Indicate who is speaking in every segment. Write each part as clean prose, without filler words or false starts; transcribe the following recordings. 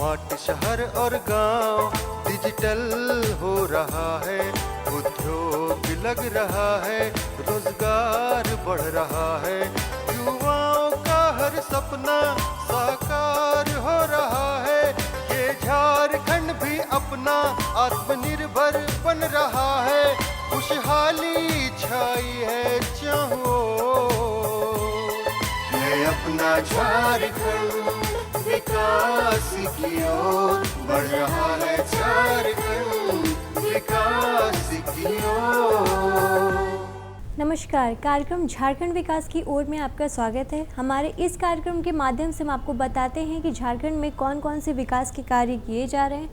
Speaker 1: Smart शहर और गांव डिजिटल हो रहा है, उद्योग लग रहा है, रोजगार बढ़ रहा है, युवाओं का हर सपना साकार हो रहा है। ये झारखंड भी अपना आत्मनिर्भर बन रहा है, खुशहाली छाई है चाहो। है अपना झारखंड विकास की ओर बढ़ रहा है, झारखंड विकास की ओर।
Speaker 2: नमस्कार, कार्यक्रम झारखंड विकास की ओर में आपका स्वागत है। हमारे इस कार्यक्रम के माध्यम से हम आपको बताते हैं कि झारखंड में कौन कौन से विकास के कार्य किए जा रहे हैं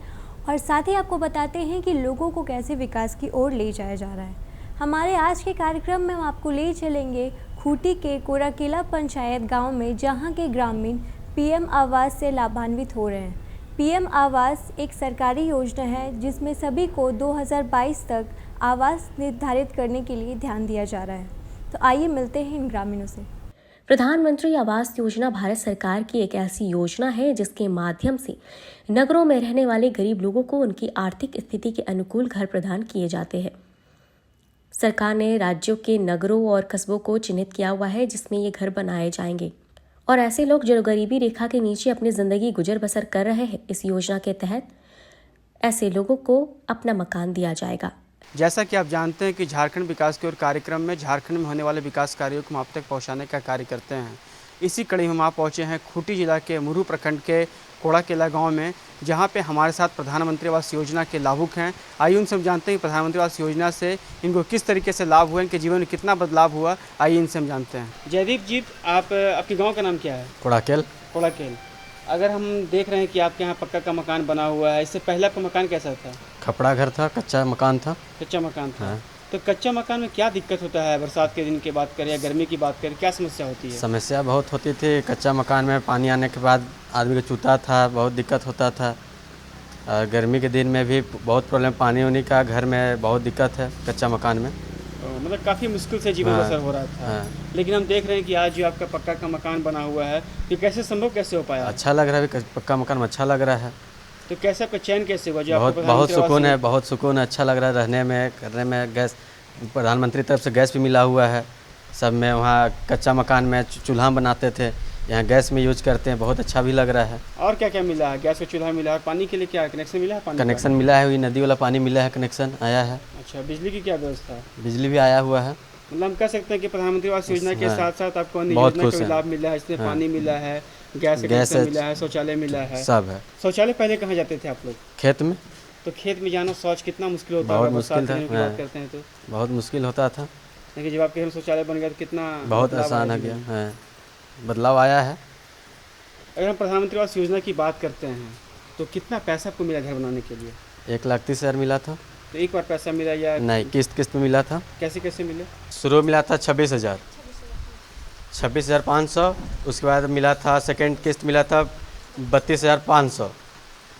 Speaker 2: और साथ ही आपको बताते हैं कि लोगों को कैसे विकास की ओर ले जाया जा रहा है। हमारे आज के कार्यक्रम में हम आपको ले चलेंगे खूंटी के कोराकेला पंचायत गांव में, जहां के ग्रामीण पीएम आवास से लाभान्वित हो रहे हैं। पीएम आवास एक सरकारी योजना है जिसमें सभी को 2022 तक आवास निर्धारित करने के लिए ध्यान दिया जा रहा है। तो आइए मिलते हैं इन ग्रामीणों से।
Speaker 3: प्रधानमंत्री आवास योजना भारत सरकार की एक ऐसी योजना है जिसके माध्यम से नगरों में रहने वाले गरीब लोगों को उनकी आर्थिक स्थिति के अनुकूल घर प्रदान किए जाते हैं। सरकार ने राज्यों के नगरों और कस्बों को चिन्हित किया हुआ है जिसमें ये घर बनाए जाएंगे और ऐसे लोग जो गरीबी रेखा के नीचे अपनी जिंदगी गुजर बसर कर रहे हैं, इस योजना के तहत ऐसे लोगों को अपना मकान दिया जाएगा।
Speaker 4: जैसा कि आप जानते हैं कि झारखंड विकास की ओर कार्यक्रम में झारखंड में होने वाले विकास कार्यों को हम आप तक पहुंचाने का कार्य करते हैं। इसी कड़ी में हम आप पहुंचे हैं खूंटी जिला के मुरहू प्रखंड के कोराकेला गांव में, जहां पे हमारे साथ प्रधानमंत्री आवास योजना के लाभुक हैं। आइए उनसे हम जानते हैं प्रधानमंत्री आवास योजना से इनको किस तरीके से लाभ हुआ, इनके जीवन में कितना बदलाव हुआ। आइए इनसे हम जानते हैं। जयदीप जी, आपके गाँव का नाम क्या है? कोराकेल। अगर हम देख रहे हैं कि आपके यहाँ पक्का का मकान बना हुआ है, इससे पहले आपका मकान कैसा था?
Speaker 5: खपड़ा घर था, कच्चा मकान था।
Speaker 4: कच्चा मकान था।
Speaker 5: हाँ।
Speaker 4: तो कच्चा मकान में क्या दिक्कत होता है? बरसात के दिन की बात करें या गर्मी की बात करें, क्या समस्या होती है?
Speaker 5: समस्या बहुत होती थी। कच्चा मकान में पानी आने के बाद आदमी को चूता था, बहुत दिक्कत होता था। गर्मी के दिन में भी बहुत प्रॉब्लम, पानी उनी का घर में बहुत दिक्कत है कच्चा मकान में।
Speaker 4: मतलब काफ़ी मुश्किल से जीवन बसर हो रहा था।
Speaker 5: हाँ।
Speaker 4: लेकिन हम देख रहे हैं कि आज जो आपका पक्का का मकान बना हुआ है, ये कैसे संभव कैसे हो पाया?
Speaker 5: अच्छा लग रहा है, पक्का मकान में अच्छा लग रहा है।
Speaker 4: तो कैसे आपका चयन कैसे हुआ? जो
Speaker 5: बहुत सुकून है, बहुत सुकून है, अच्छा लग रहा है रहने में, करने में। गैस प्रधानमंत्री तरफ से गैस भी मिला हुआ है सब में। वहाँ कच्चा मकान में चूल्हा बनाते थे, यहाँ गैस में यूज करते हैं, बहुत अच्छा भी लग रहा है।
Speaker 4: और क्या क्या मिला है? गैस का चूल्हा मिला है, पानी के लिए क्या कनेक्शन मिला है? पानी
Speaker 5: कनेक्शन मिला है, वही नदी वाला पानी मिला है, कनेक्शन आया है।
Speaker 4: अच्छा, बिजली की क्या व्यवस्था है?
Speaker 5: बिजली भी आया हुआ है।
Speaker 4: मतलब हम कह सकते हैं कि प्रधानमंत्री आवास योजना के साथ साथ आपको अन्य
Speaker 5: बहुत
Speaker 4: योजना
Speaker 5: खुश
Speaker 4: का
Speaker 5: हैं।
Speaker 4: लाभ मिला है। इसमें पानी मिला है, गैस कनेक्शन मिला है, शौचालय मिला है,
Speaker 5: सब है।
Speaker 4: शौचालय पहले कहाँ जाते थे आप लोग?
Speaker 5: खेत में।
Speaker 4: तो खेत में जाना शौच कितना मुश्किल होता है?
Speaker 5: बहुत मुश्किल था।
Speaker 4: बात करते हैं तो
Speaker 5: बहुत मुश्किल होता था,
Speaker 4: लेकिन जब आपके घर में शौचालय बन गया तो कितना
Speaker 5: बहुत आसान हो गया है, बदलाव आया है।
Speaker 4: अगर हम प्रधानमंत्री आवास योजना की बात करते हैं तो कितना पैसा आपको मिला घर बनाने के लिए?
Speaker 5: 1,30,000 मिला था।
Speaker 4: तो एक बार पैसा मिला या
Speaker 5: नहीं, किस्त में मिला था।
Speaker 4: कैसे कैसे मिले?
Speaker 5: शुरू मिला था 26,500। उसके बाद मिला था सेकंड किस्त मिला था 32,500।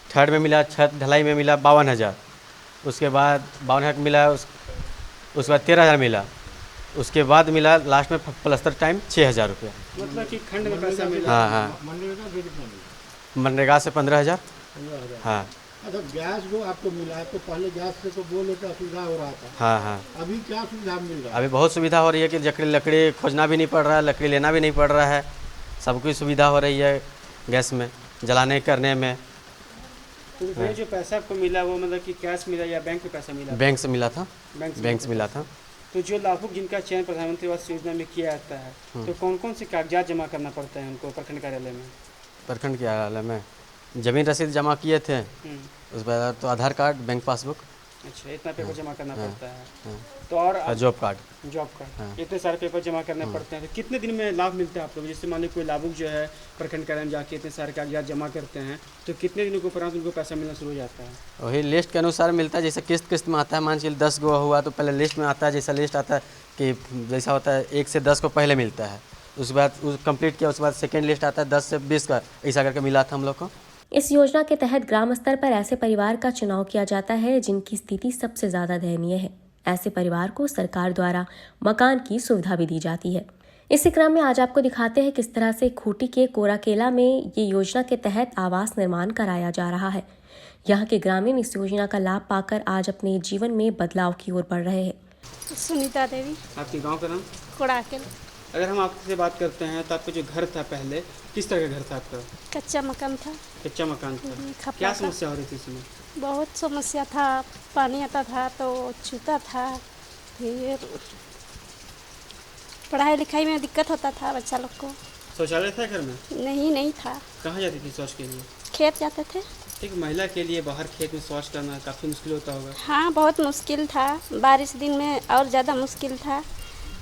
Speaker 5: थर्ड में मिला, छत ढलाई में मिला 52,000। उसके बाद 52,000 मिला। उसके बाद 13,000 मिला। उसके बाद मिला लास्ट में प्लस्तर टाइम 6,000 रुपया।
Speaker 4: मतलब कि खंड में पैसा मिला?
Speaker 5: हाँ। मनरेगा से 15,000। हाँ।
Speaker 6: अच्छा, गैस जो आपको मिला है तो पहले गैस से तो बोले तो असुविधा हो रहा था।
Speaker 5: हाँ।
Speaker 6: अभी क्या सुविधा मिल रहा है?
Speaker 5: अभी बहुत सुविधा हो रही है कि लकड़ी खोजना भी नहीं पड़ रहा है, लकड़ी लेना भी नहीं पड़ रहा है, सब कुछ सुविधा हो रही है गैस में, जलाने करने में।
Speaker 4: तो ये जो पैसा आपको मिला वो मतलब कि कैश मिला या बैंक में पैसा मिला?
Speaker 5: बैंक से मिला था। बैंक से मिला था।
Speaker 4: तो जो लाभुक जिनका चयन प्रधानमंत्री आवास योजना में किया जाता है, तो कौन कौन से कागजात जमा करना पड़ता है उनको प्रखंड कार्यालय में?
Speaker 5: प्रखंड कार्यालय में जमीन रसीद जमा किए थे, उस बाद तो आधार कार्ड, बैंक पासबुक।
Speaker 4: अच्छा, इतना पेपर जमा करना पड़ता है।
Speaker 5: हाँ।
Speaker 4: तो और
Speaker 5: जॉब कार्ड।
Speaker 4: हाँ। इतने सारे पेपर जमा करने पड़ते हैं। तो कितने दिन में लाभ मिलता है आप लोग? जैसे मान लीजिए कोई लाभुक जो है प्रखंड कार्यालय में जाके इतने सारे कागजात जमा करते हैं, तो कितने दिनों के उपरांत उनको पैसा मिलना शुरू हो जाता है?
Speaker 5: वही लिस्ट के अनुसार मिलता है, जैसे किस्त में आता है। मान चलिए 10 गो हुआ तो पहले लिस्ट में आता है, जैसा लिस्ट आता है कि जैसा होता है 1 से 10 को पहले मिलता है, उसके बाद कंप्लीट किया, उसके बाद सेकेंड लिस्ट आता है 10 से 20 का, ऐसा करके मिला था हम लोग को।
Speaker 3: इस योजना के तहत ग्राम स्तर पर ऐसे परिवार का चुनाव किया जाता है जिनकी स्थिति सबसे ज्यादा दयनीय है। ऐसे परिवार को सरकार द्वारा मकान की सुविधा भी दी जाती है। इसी क्रम में आज आपको दिखाते हैं किस तरह से खूंटी के कोराकेला में ये योजना के तहत आवास निर्माण कराया जा रहा है। यहाँ के ग्रामीण इस योजना का लाभ पाकर आज अपने जीवन में बदलाव की ओर बढ़ रहे हैं।
Speaker 7: सुनीता देवी,
Speaker 4: आपके गांव का नाम?
Speaker 7: कोड़ाकेल।
Speaker 4: अगर हम आपसे बात करते हैं तो आपका जो घर था पहले, किस तरह का घर था आपका?
Speaker 7: कच्चा मकान था।
Speaker 4: कच्चा मकान था।
Speaker 7: खपड़ा
Speaker 4: क्या
Speaker 7: का।
Speaker 4: समस्या हो रही थी इसमें?
Speaker 7: बहुत समस्या था, पानी आता था तो चूता था, फिर पढ़ाई लिखाई में दिक्कत होता था बच्चा लोग को।
Speaker 4: शौचालय था घर में?
Speaker 7: नहीं था।
Speaker 4: कहाँ जाती थी शौच के लिए?
Speaker 7: खेत जाते थे।
Speaker 4: एक महिला के लिए बाहर खेत में शौच करना काफ़ी मुश्किल होता होगा।
Speaker 7: हाँ, बहुत मुश्किल था। बारिश दिन में और ज़्यादा मुश्किल था,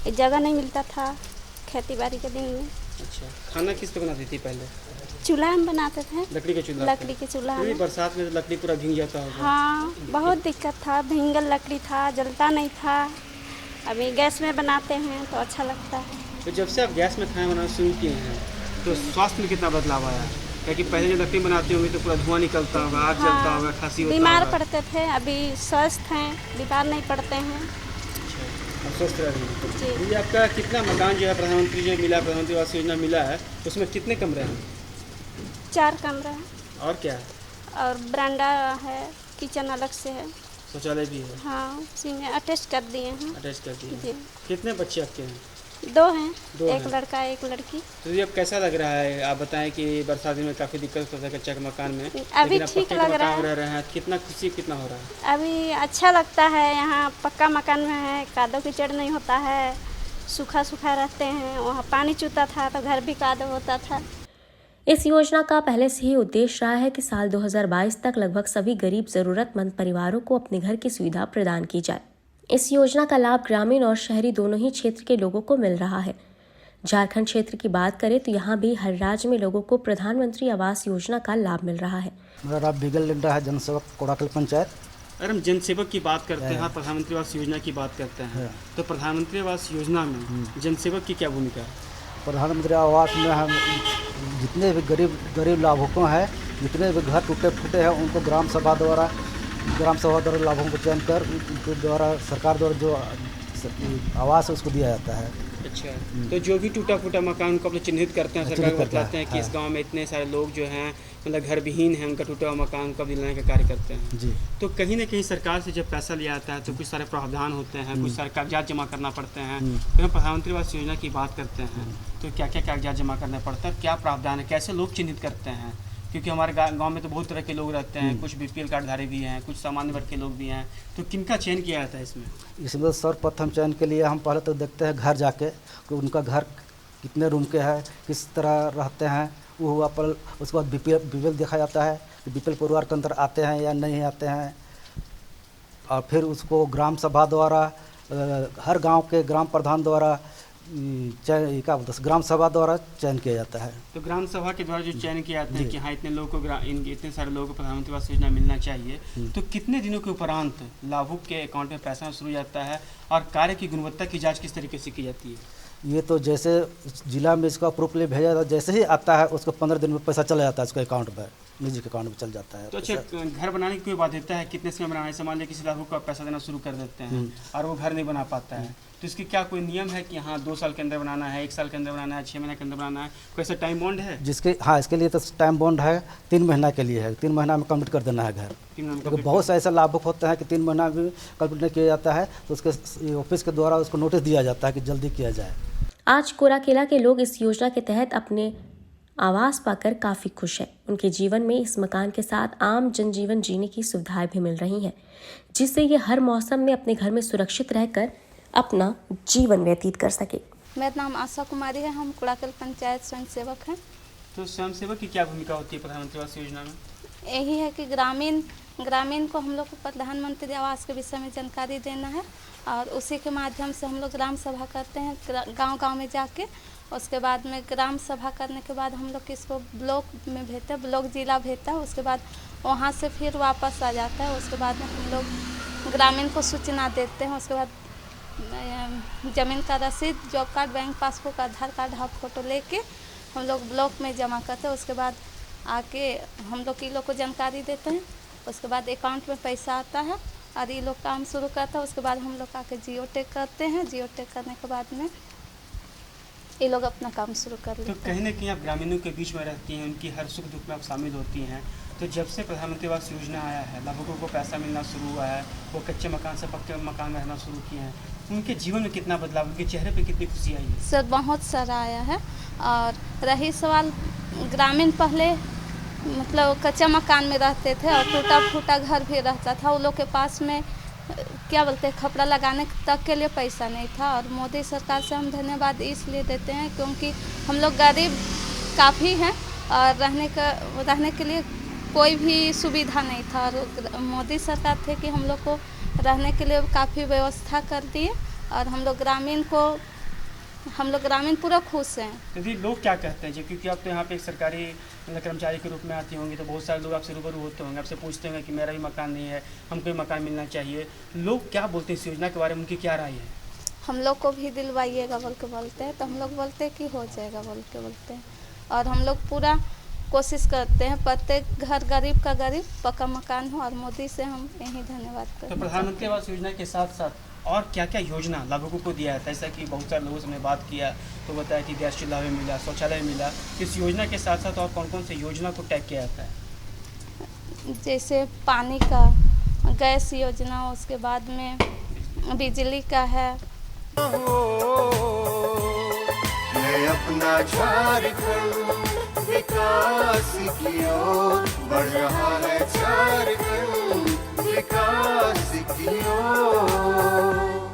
Speaker 7: जगह नहीं मिलता था खेती बाड़ी के दिन में।
Speaker 4: अच्छा, खाना किस पे बनाती थी पहले?
Speaker 7: चूल्हा में बनाते थे।
Speaker 4: लकड़ी के चूल्हा पे?
Speaker 7: लकड़ी के चूल्हा
Speaker 4: फिर भी
Speaker 7: में।
Speaker 4: बरसात में तो लकड़ी पूरा भीग जाता होगा।
Speaker 7: हाँ, बहुत दिक्कत था। भींगल लकड़ी था, जलता नहीं था। अभी गैस में बनाते हैं तो अच्छा लगता है।
Speaker 4: तो जब से आप गैस में खाना बनाना शुरू किए हैं तो स्वास्थ्य में कितना बदलाव आया? क्योंकि पहले जो लकड़ी बनाते होंगे तो पूरा धुआं निकलता होगा, आग जलता होगा, खांसी होता
Speaker 7: बीमार
Speaker 4: होगा।
Speaker 7: पड़ते थे, अभी स्वस्थ हैं, बीमार नहीं पड़ते हैं।
Speaker 4: आप स्वस्थ रह रही हैं।
Speaker 7: जी।
Speaker 4: ये आपका कितना मकान जो है प्रधानमंत्री जो मिला, प्रधानमंत्री आवास योजना मिला है, उसमें कितने कमरे हैं?
Speaker 7: 4 कमरा है
Speaker 4: और क्या है?
Speaker 7: और बरांडा है, किचन अलग से है।
Speaker 4: शौचालय भी है?
Speaker 7: हाँ, उसी में अटैच कर दिए हैं।
Speaker 4: अटैच कर दिए।
Speaker 7: जी।
Speaker 4: कितने बच्चे आपके हैं?
Speaker 7: 2 हैं,
Speaker 4: दो
Speaker 7: एक
Speaker 4: हैं।
Speaker 7: लड़का एक लड़की।
Speaker 4: तो ये अब कैसा लग रहा है? आप बताएं कि बरसात में काफ़ी दिक्कत होता है कच्चा के मकान में,
Speaker 7: अभी
Speaker 4: लेकिन अब
Speaker 7: ठीक
Speaker 4: पक्के
Speaker 7: लग
Speaker 4: के
Speaker 7: रहा
Speaker 4: मकान
Speaker 7: है।
Speaker 4: रह रहे हैं, कितना खुशी कितना हो रहा है?
Speaker 7: अभी अच्छा लगता है, यहाँ पक्का मकान में है, कादो कीचड़ नहीं होता है, सूखा सूखा रहते हैं। वहाँ पानी चूता था तो घर भी कादो होता था।
Speaker 3: इस योजना का पहले से ही उद्देश्य रहा है कि साल 2022 तक लगभग सभी गरीब जरूरतमंद परिवारों को अपने घर की सुविधा प्रदान की जाए। इस योजना का लाभ ग्रामीण और शहरी दोनों ही क्षेत्र के लोगों को मिल रहा है। झारखंड क्षेत्र की बात करें तो यहाँ भी हर राज्य में लोगों को प्रधानमंत्री आवास योजना का लाभ मिल रहा है।
Speaker 8: मेरा नाम बिगल लिंडा है, जनसेवक कोड़ाकेल पंचायत।
Speaker 4: अगर हम जनसेवक की बात करते हैं, प्रधानमंत्री आवास योजना की बात करते हैं, तो प्रधानमंत्री आवास योजना में जनसेवक की क्या भूमिका है?
Speaker 8: प्रधानमंत्री आवास में हम जितने भी गरीब लाभुकों हैं, जितने भी घर टूटे फूटे हैं, उनको ग्राम सभा द्वारा लाभों को चयन कर उनके द्वारा सरकार द्वारा जो आवास है उसको दिया जाता है।
Speaker 4: अच्छा, तो जो भी टूटा फूटा मकान उनको अपने चिन्हित करते हैं, सरकार को बताते हैं कि इस गांव में इतने सारे लोग जो हैं मतलब घर विहीन हैं, उनका टूटा हुआ मकान को दिलाने का कार्य करते हैं।
Speaker 8: जी।
Speaker 4: तो कहीं ना कहीं सरकार से जब पैसा लिया जाता है तो कुछ सारे प्रावधान होते हैं, कुछ सारे कागजात जमा करना पड़ते हैं। तो हम प्रधानमंत्री आवास योजना की बात करते हैं तो क्या क्या कागजात जमा करना पड़ता है, क्या प्रावधान है, कैसे लोग चिन्हित करते हैं? क्योंकि हमारे गांव में तो बहुत तरह के लोग रहते हैं, कुछ बीपीएल कार्डधारी भी हैं, कुछ सामान्य वर्ग के लोग भी हैं, तो किनका चयन किया जाता है इसमें?
Speaker 8: इसमें सर्वप्रथम चयन के लिए हम पहले तो देखते हैं घर जाके कि उनका घर कितने रूम के है, किस तरह रहते हैं, वो हुआ पर उसके बाद बीपीएल देखा जाता है कि बीपीएल परिवार के अंदर आते हैं या नहीं आते हैं। और फिर उसको ग्राम सभा द्वारा हर गांव के ग्राम प्रधान द्वारा क्या बोलते हैं ग्राम सभा द्वारा चयन किया जाता है।
Speaker 4: तो ग्राम सभा के द्वारा जो चयन किया जाता है कि हाँ इतने लोगों को इतने सारे लोगों को प्रधानमंत्री आवास योजना मिलना चाहिए, तो कितने दिनों के उपरांत लाभुक के अकाउंट में पैसा शुरू हो जाता है और कार्य की गुणवत्ता की जांच किस तरीके से की जाती है?
Speaker 8: ये तो जैसे जिला में इसका प्रूफ ले भेजा जाता है, जैसे ही आता है उसको 15 दिन में पैसा चला जाता है उसके अकाउंट में, निजी के अकाउंट में चल जाता है।
Speaker 4: तो अच्छा, घर बनाने की कोई बाध्यता है? कितने समय बनाने से मान लीजिए किसी लाभुक को पैसा देना शुरू कर देते हैं और वो घर नहीं बना पाता है, तो इसकी क्या कोई नियम है कि हाँ 2 साल के अंदर बनाना है, 1 साल के अंदर बनाना है, 6 महीने के अंदर बनाना है, कोई ऐसा टाइम बॉन्ड है?
Speaker 8: इसके लिए तो टाइम बॉन्ड है, 3 महीना के लिए है, 3 महीना में कंप्लीट कर देना है घर। क्योंकि बहुत से ऐसे लाभुक होते हैं कि 3 महीना में कंप्लीट नहीं किया जाता है, तो उसके ऑफिस के द्वारा उसको नोटिस दिया जाता है कि जल्दी किया जाए।
Speaker 3: आज कोराकेला के लोग इस योजना के तहत अपने आवास पाकर काफ़ी खुश हैं। उनके जीवन में इस मकान के साथ आम जनजीवन जीने की सुविधाएं भी मिल रही हैं, जिससे ये हर मौसम में अपने घर में सुरक्षित रहकर अपना जीवन व्यतीत कर सके।
Speaker 9: मेरा नाम आशा कुमारी है, हम कोड़ाकेल पंचायत स्वयं सेवक हैं।
Speaker 4: तो स्वयं सेवक की क्या भूमिका होती है प्रधानमंत्री आवास योजना में?
Speaker 9: यही है कि ग्रामीण को हम लोग को प्रधानमंत्री आवास के विषय में जानकारी देना है और उसी के माध्यम से हम लोग ग्राम सभा करते हैं गांव-गांव में जाके। उसके बाद में ग्राम सभा करने के बाद हम लोग इसको ब्लॉक में भेजते हैं, ब्लॉक जिला भेजता है, उसके बाद वहाँ से फिर वापस आ जाता है। उसके बाद में हम लोग ग्रामीण को सूचना देते हैं। उसके बाद ज़मीन का रसीद, जॉब कार्ड, बैंक पासबुक, आधार कार्ड, हाफ फोटो लेके हम लोग ब्लॉक में जमा करते हैं। उसके बाद आके हम लोग ये लोग को जानकारी देते हैं। उसके बाद अकाउंट में पैसा आता है और ये लोग काम शुरू करता है। उसके बाद हम लोग आके जियो टैग करते हैं। जियो टैग करने के बाद में ये लोग अपना काम शुरू कर
Speaker 4: तो
Speaker 9: लेते हैं।
Speaker 4: कहीं ना कहीं आप ग्रामीणों के बीच में रहती हैं, उनकी हर सुख दुख में आप शामिल होती हैं। तो जब से प्रधानमंत्री आवास योजना आया है, लाभुकों को पैसा मिलना शुरू हुआ है, वो कच्चे मकान से पक्के मकान में रहना शुरू किए हैं, उनके जीवन में कितना बदलाव, उनके चेहरे पे कितनी खुशी आई है?
Speaker 9: सर बहुत सारा आया है। और रही सवाल ग्रामीण, पहले मतलब कच्चा मकान में रहते थे और टूटा फूटा घर भी रहता था, उन लोग के पास में क्या बोलते हैं खपड़ा लगाने तक के लिए पैसा नहीं था। और मोदी सरकार से हम धन्यवाद इसलिए देते हैं क्योंकि हम लोग गरीब काफ़ी हैं और रहने के लिए कोई भी सुविधा नहीं था, और मोदी सरकार थे कि हम लोग को रहने के लिए काफ़ी व्यवस्था कर दिए और हम लोग ग्रामीण पूरा खुश हैं।
Speaker 4: यदि लोग क्या कहते हैं, जब क्योंकि आप तो यहाँ पे एक सरकारी कर्मचारी के रूप में आती होंगी, तो बहुत सारे लोग आपसे रूबरू होते होंगे, आपसे पूछते होंगे कि मेरा भी मकान नहीं है, हमको भी मकान मिलना चाहिए। लोग क्या बोलते हैं इस योजना के बारे में, उनकी क्या राय है?
Speaker 9: हम लोग को भी दिलवाइएगा बोल के बोलते हैं, तो हम लोग बोलते हैं कि हो जाएगा बोल के बोलते हैं। और हम लोग पूरा कोशिश करते हैं प्रत्येक घर गरीब का गरीब पक्का मकान हो, और मोदी से हम यही धन्यवाद करते हैं।
Speaker 4: तो प्रधानमंत्री आवास योजना के साथ साथ और क्या क्या योजना लाभुकों को दिया है? ऐसा कि बहुत सारे लोगों से हमने बात किया तो बताया कि गैस चूल्हा भी मिला, शौचालय मिला। इस योजना के साथ साथ और कौन कौन से योजना को टैग किया जाता है?
Speaker 9: जैसे पानी का, गैस योजना, उसके बाद में बिजली का है।
Speaker 1: अपना झारखंड विकास की ओर बढ़ रहा है, झारखंड विकास की ओर।